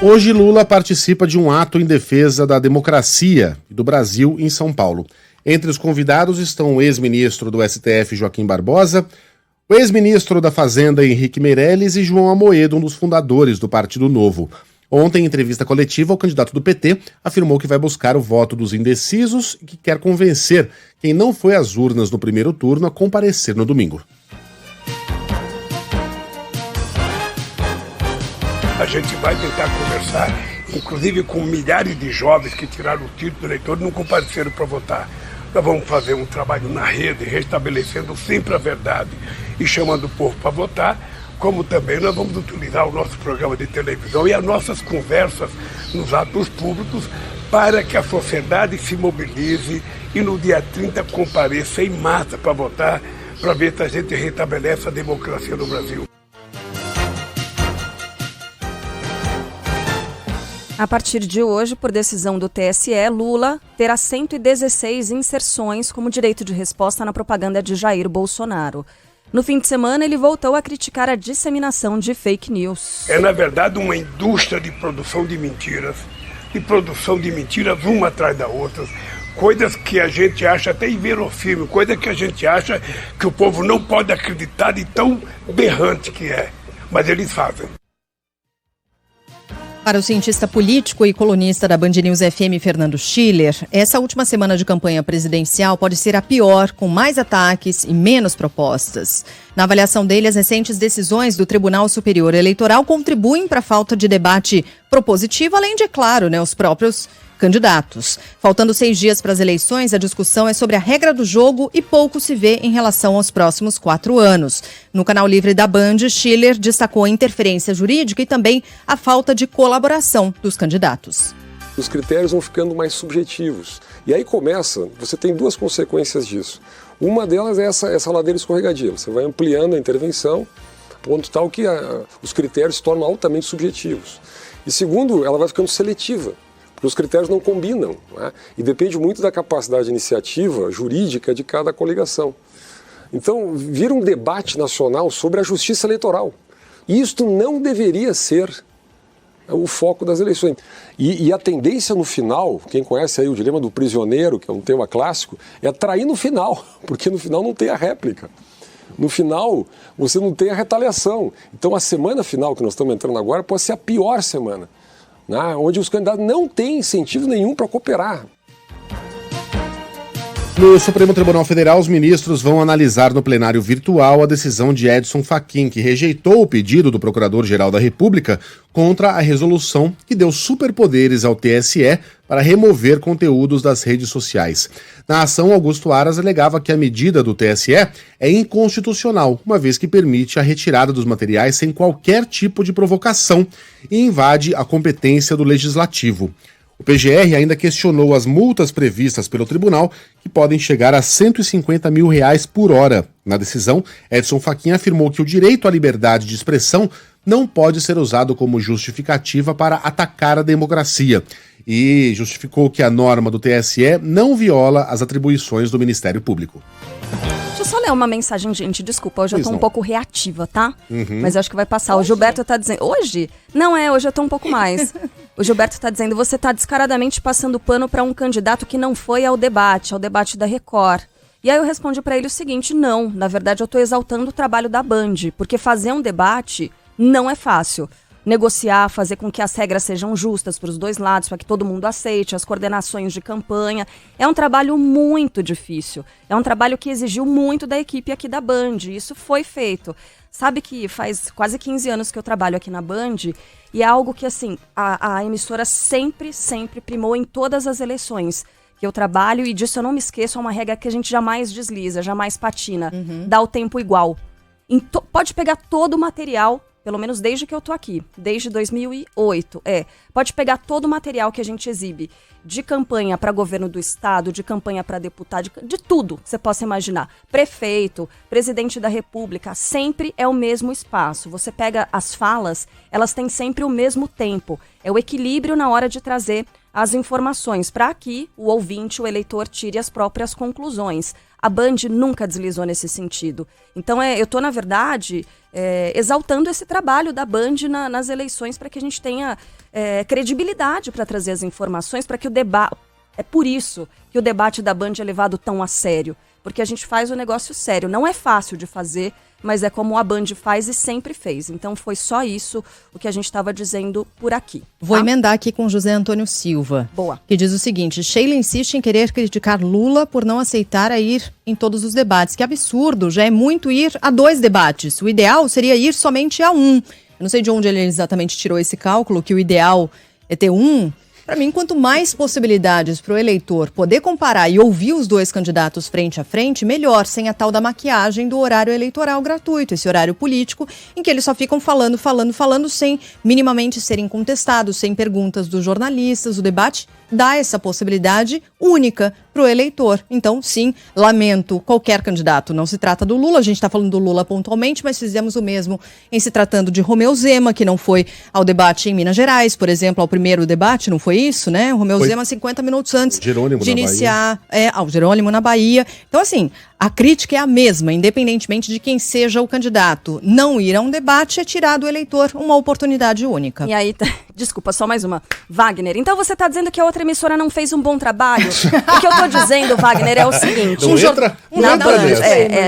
Hoje, Lula participa de um ato em defesa da democracia e do Brasil em São Paulo. Entre os convidados estão o ex-ministro do STF, Joaquim Barbosa, o ex-ministro da Fazenda, Henrique Meirelles, e João Amoedo, um dos fundadores do Partido Novo. Ontem, em entrevista coletiva, o candidato do PT afirmou que vai buscar o voto dos indecisos e que quer convencer quem não foi às urnas no primeiro turno a comparecer no domingo. A gente vai tentar conversar, inclusive com milhares de jovens que tiraram o título de eleitor e não compareceram para votar. Nós vamos fazer um trabalho na rede, restabelecendo sempre a verdade e chamando o povo para votar, como também nós vamos utilizar o nosso programa de televisão e as nossas conversas nos atos públicos para que a sociedade se mobilize e no dia 30 compareça em massa para votar, para ver se a gente restabelece a democracia no Brasil. A partir de hoje, por decisão do TSE, Lula terá 116 inserções como direito de resposta na propaganda de Jair Bolsonaro. No fim de semana, ele voltou a criticar a disseminação de fake news. É, na verdade, uma indústria de produção de mentiras uma atrás da outra. Coisas que a gente acha até inverossímil, coisas que a gente acha que o povo não pode acreditar de tão berrante que é. Mas eles fazem. Para o cientista político e colunista da Band News FM, Fernando Schiller, essa última semana de campanha presidencial pode ser a pior, com mais ataques e menos propostas. Na avaliação dele, as recentes decisões do Tribunal Superior Eleitoral contribuem para a falta de debate propositivo, além de, é claro, os próprios candidatos. Faltando 6 dias para as eleições, a discussão é sobre a regra do jogo e pouco se vê em relação aos próximos 4 anos. No canal livre da Band, Schiller destacou a interferência jurídica e também a falta de colaboração dos candidatos. Os critérios vão ficando mais subjetivos. E aí você tem 2 consequências disso. Uma delas é essa ladeira escorregadia. Você vai ampliando a intervenção, ponto tal que os critérios se tornam altamente subjetivos. E segundo, ela vai ficando seletiva. Porque os critérios não combinam, né? E depende muito da capacidade de iniciativa jurídica de cada coligação. Então, vira um debate nacional sobre a justiça eleitoral. E isto não deveria ser o foco das eleições. E a tendência no final, quem conhece aí o dilema do prisioneiro, que é um tema clássico, é trair no final, porque no final não tem a réplica. No final, você não tem a retaliação. Então, a semana final que nós estamos entrando agora pode ser a pior semana, onde os candidatos não têm incentivo nenhum para cooperar. No Supremo Tribunal Federal, os ministros vão analisar no plenário virtual a decisão de Edson Fachin, que rejeitou o pedido do Procurador-Geral da República contra a resolução que deu superpoderes ao TSE para remover conteúdos das redes sociais. Na ação, Augusto Aras alegava que a medida do TSE é inconstitucional, uma vez que permite a retirada dos materiais sem qualquer tipo de provocação e invade a competência do Legislativo. O PGR ainda questionou as multas previstas pelo tribunal, que podem chegar a R$150 mil por hora. Na decisão, Edson Fachin afirmou que o direito à liberdade de expressão não pode ser usado como justificativa para atacar a democracia e justificou que a norma do TSE não viola as atribuições do Ministério Público. Deixa eu só ler uma mensagem, gente. Desculpa, hoje eu tô um pouco reativa, tá? Mas acho que vai passar. O Gilberto tá dizendo... Hoje? Não é, hoje eu tô um pouco mais. O Gilberto tá dizendo, você tá descaradamente passando pano para um candidato que não foi ao debate da Record. E aí eu respondi para ele o seguinte, não, na verdade eu tô exaltando o trabalho da Band, porque fazer um debate não é fácil. Negociar, fazer com que as regras sejam justas para os dois lados, para que todo mundo aceite, as coordenações de campanha. É um trabalho muito difícil. É um trabalho que exigiu muito da equipe aqui da Band. Isso foi feito. Sabe que faz quase 15 anos que eu trabalho aqui na Band e é algo que, assim, a emissora sempre primou em todas as eleições que eu trabalho, e disso eu não me esqueço, é uma regra que a gente jamais desliza, jamais patina. Dá o tempo igual. Pode pegar todo o material, pelo menos desde que eu tô aqui, desde 2008, pode pegar todo o material que a gente exibe, de campanha para governo do estado, de campanha para deputado, de tudo que você possa imaginar. Prefeito, presidente da república, sempre é o mesmo espaço. Você pega as falas, elas têm sempre o mesmo tempo. É o equilíbrio na hora de trazer as informações, para que o ouvinte, o eleitor, tire as próprias conclusões. A Band nunca deslizou nesse sentido. Então, eu estou, na verdade, exaltando esse trabalho da Band nas eleições para que a gente tenha credibilidade para trazer as informações, para que o debate... É por isso que o debate da Band é levado tão a sério, porque a gente faz o negócio sério. Não é fácil de fazer, mas é como a Band faz e sempre fez. Então foi só isso o que a gente estava dizendo por aqui. Vou emendar aqui com José Antônio Silva. Boa. Que diz o seguinte: Sheila insiste em querer criticar Lula por não aceitar a ir em todos os debates. Que absurdo, já é muito ir a 2 debates. O ideal seria ir somente a 1. Eu não sei de onde ele exatamente tirou esse cálculo, que o ideal é ter 1. Para mim, quanto mais possibilidades para o eleitor poder comparar e ouvir os 2 candidatos frente a frente, melhor, sem a tal da maquiagem do horário eleitoral gratuito, esse horário político em que eles só ficam falando, sem minimamente serem contestados, sem perguntas dos jornalistas. O debate dá essa possibilidade única para o eleitor. Então, sim, lamento qualquer candidato. Não se trata do Lula, a gente está falando do Lula pontualmente, mas fizemos o mesmo em se tratando de Romeu Zema, que não foi ao debate em Minas Gerais, por exemplo, ao primeiro debate, não foi isso, né? O Romeu Zema 50 minutos antes de iniciar ao Jerônimo na Bahia. Então, assim, a crítica é a mesma, independentemente de quem seja o candidato. Não ir a um debate é tirar do eleitor uma oportunidade única. E aí, desculpa, só mais uma. Wagner, então você está dizendo que a outra emissora não fez um bom trabalho? O que eu tô dizendo, Wagner, é o seguinte.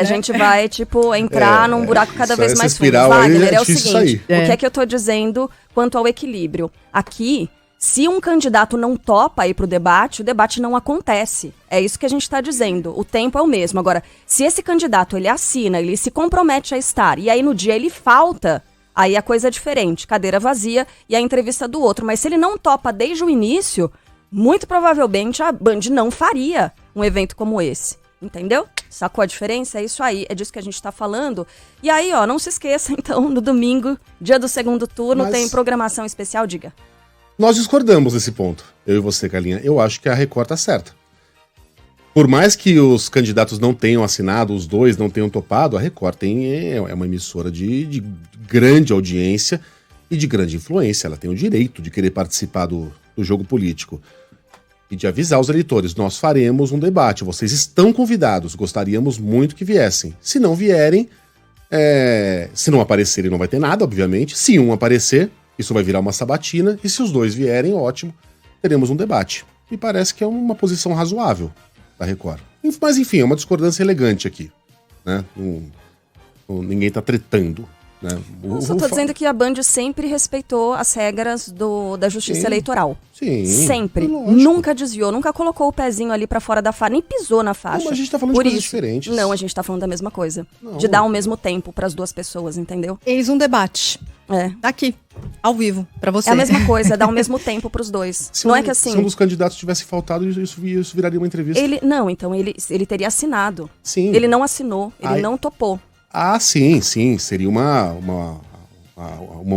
A gente vai, entrar num buraco cada vez mais fundo. Wagner, é o seguinte, o que é que eu tô dizendo quanto ao equilíbrio? Aqui, se um candidato não topa ir pro debate, o debate não acontece. É isso que a gente está dizendo. O tempo é o mesmo. Agora, se esse candidato, ele assina, ele se compromete a estar, e aí no dia ele falta, aí a coisa é diferente. Cadeira vazia e a entrevista do outro. Mas se ele não topa desde o início, muito provavelmente a Band não faria um evento como esse. Entendeu? Sacou a diferença? É isso aí, é disso que a gente tá falando. E aí, não se esqueça, então, no domingo, dia do segundo turno, tem programação especial, diga. Nós discordamos desse ponto, eu e você, Carlinha. Eu acho que a Record tá certa. Por mais que os candidatos não tenham assinado, os 2 não tenham topado, a Record é uma emissora de grande audiência e de grande influência. Ela tem o direito de querer participar do jogo político. E de avisar os eleitores, nós faremos um debate, vocês estão convidados, gostaríamos muito que viessem. Se não vierem, se não aparecerem não vai ter nada, obviamente. Se um aparecer, isso vai virar uma sabatina, e se os 2 vierem, ótimo, teremos um debate. Me parece que é uma posição razoável da Record. Mas enfim, é uma discordância elegante aqui, né? Ninguém tá tretando. Né? Eu só tô dizendo que a Band sempre respeitou as regras da Justiça Eleitoral. Sim. Sempre. Nunca desviou, nunca colocou o pezinho ali pra fora da faixa, nem pisou na faixa. Não, mas a gente tá falando de coisas diferentes. Não, a gente tá falando da mesma coisa. De dar o mesmo tempo pras 2 pessoas, entendeu? Eis um debate. Aqui, ao vivo, pra você. É a mesma coisa, dá o mesmo tempo pros 2. Não é que assim... Se um dos candidatos tivesse faltado, isso viraria uma entrevista. Ele teria assinado. Sim. Ele não assinou, ele não topou. Ah, sim. Seria uma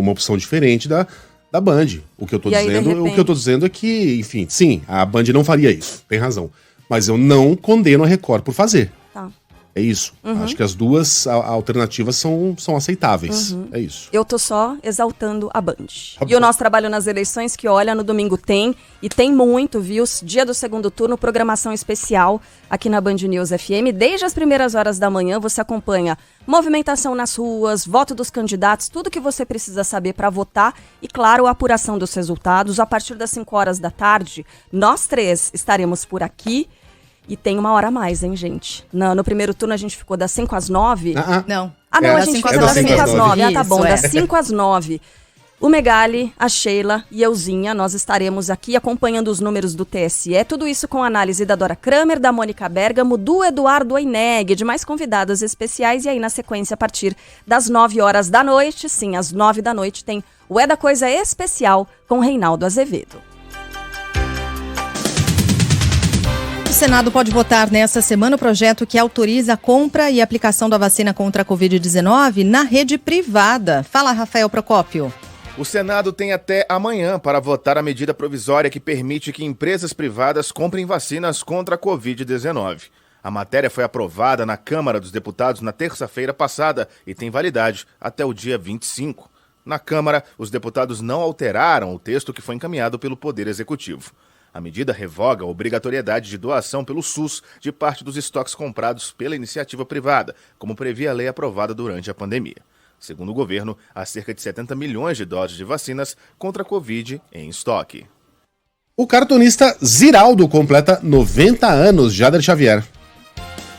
opção diferente da Band. O que eu tô dizendo é que, enfim, sim, a Band não faria isso, tem razão. Mas eu não condeno a Record por fazer. Tá. É isso. Acho que as 2 alternativas são aceitáveis. É isso. Eu tô só exaltando a Band. E o nosso trabalho nas eleições, que olha, no domingo tem, e tem muito, viu? Dia do segundo turno, programação especial aqui na Band News FM. Desde as primeiras horas da manhã, você acompanha movimentação nas ruas, voto dos candidatos, tudo que você precisa saber para votar e, claro, a apuração dos resultados. A partir das 5 horas da tarde, nós 3 estaremos por aqui. E tem 1 hora a mais, hein, gente? No primeiro turno a gente ficou das 5 às 9. Não. A gente ficou das 5 às 9. Tá bom, das 5 às 9. O Megali, a Sheila e euzinha, nós estaremos aqui acompanhando os números do TSE. Tudo isso com análise da Dora Kramer, da Mônica Bergamo, do Eduardo Oineg, de mais convidados especiais. E aí, na sequência, a partir das 9 horas da noite, sim, às 9 da noite, tem o É da Coisa Especial com Reinaldo Azevedo. O Senado pode votar nesta semana o projeto que autoriza a compra e aplicação da vacina contra a Covid-19 na rede privada. Fala, Rafael Procópio. O Senado tem até amanhã para votar a medida provisória que permite que empresas privadas comprem vacinas contra a Covid-19. A matéria foi aprovada na Câmara dos Deputados na terça-feira passada e tem validade até o dia 25. Na Câmara, os deputados não alteraram o texto que foi encaminhado pelo Poder Executivo. A medida revoga a obrigatoriedade de doação pelo SUS de parte dos estoques comprados pela iniciativa privada, como previa a lei aprovada durante a pandemia. Segundo o governo, há cerca de 70 milhões de doses de vacinas contra a Covid em estoque. O cartunista Ziraldo completa 90 anos, Jader Xavier.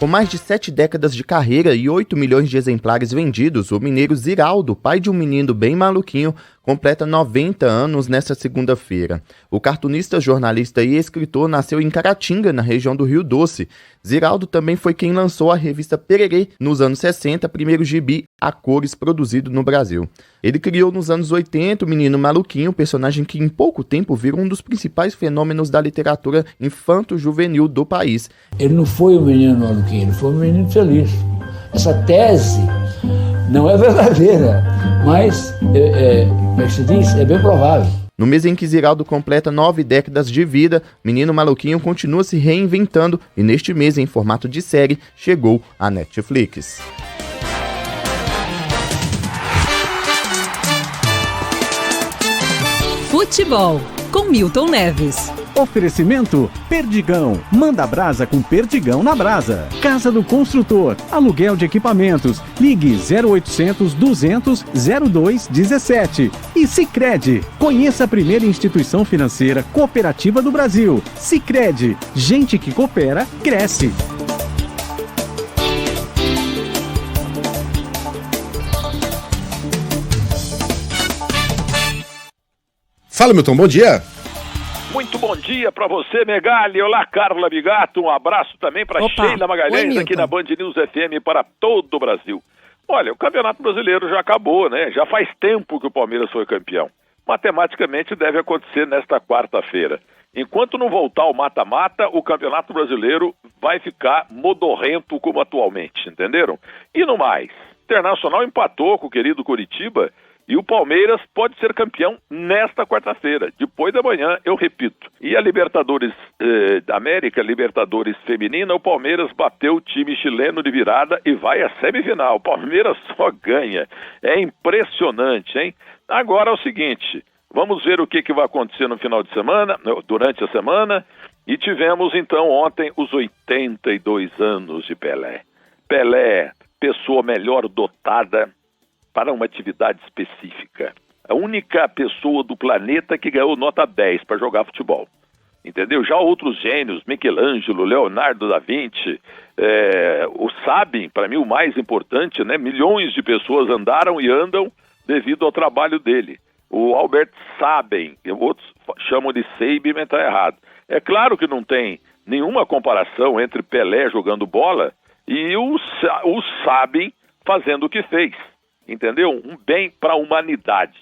Com mais de 7 décadas de carreira e 8 milhões de exemplares vendidos, o mineiro Ziraldo, pai de um menino bem maluquinho, completa 90 anos nesta segunda-feira. O cartunista, jornalista e escritor nasceu em Caratinga, na região do Rio Doce. Ziraldo também foi quem lançou a revista Pererê nos anos 60, primeiro gibi a cores produzido no Brasil. Ele criou nos anos 80 o Menino Maluquinho, personagem que em pouco tempo virou um dos principais fenômenos da literatura infanto-juvenil do país. Ele não foi um menino maluquinho, ele foi um menino feliz. Essa tese não é verdadeira, mas, como se diz, é bem provável. No mês em que Ziraldo completa 9 décadas de vida, Menino Maluquinho continua se reinventando e neste mês, em formato de série, chegou à Netflix. Futebol, com Milton Neves. Oferecimento Perdigão. Manda brasa com Perdigão na brasa. Casa do Construtor. Aluguel de equipamentos. Ligue 0800 200 0217. E Sicredi. Conheça a primeira instituição financeira cooperativa do Brasil. Sicredi. Gente que coopera, cresce. Fala, Milton, bom dia. Muito bom dia para você, Megali. Olá, Carla Bigato. Um abraço também para Sheila Magalhães, aqui na Band News FM para todo o Brasil. Olha, o Campeonato Brasileiro já acabou, né? Já faz tempo que o Palmeiras foi campeão. Matematicamente deve acontecer nesta quarta-feira. Enquanto não voltar o mata-mata, o Campeonato Brasileiro vai ficar modorrento como atualmente, entenderam? E no mais, Internacional empatou com o querido Coritiba. E o Palmeiras pode ser campeão nesta quarta-feira, depois da manhã, eu repito. E a Libertadores da América, Libertadores Feminina, o Palmeiras bateu o time chileno de virada e vai à semifinal. O Palmeiras só ganha. É impressionante, hein? Agora é o seguinte, vamos ver o que vai acontecer no final de semana, durante a semana. E tivemos então ontem os 82 anos de Pelé. Pelé, pessoa melhor dotada para uma atividade específica. A única pessoa do planeta que ganhou nota 10 para jogar futebol. Entendeu? Já outros gênios, Michelangelo, Leonardo da Vinci, o Sabin, para mim o mais importante, né? Milhões de pessoas andaram e andam devido ao trabalho dele. O Albert Sabin, outros chamam de Sabin, mas está errado. É claro que não tem nenhuma comparação entre Pelé jogando bola e o Sabin fazendo o que fez. Entendeu? Um bem para a humanidade.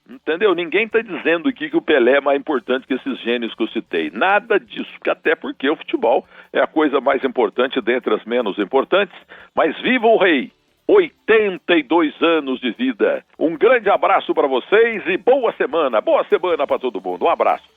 Entendeu? Ninguém está dizendo aqui que o Pelé é mais importante que esses gênios que eu citei. Nada disso, até porque o futebol é a coisa mais importante dentre as menos importantes. Mas viva o rei! 82 anos de vida. Um grande abraço para vocês e boa semana para todo mundo. Um abraço.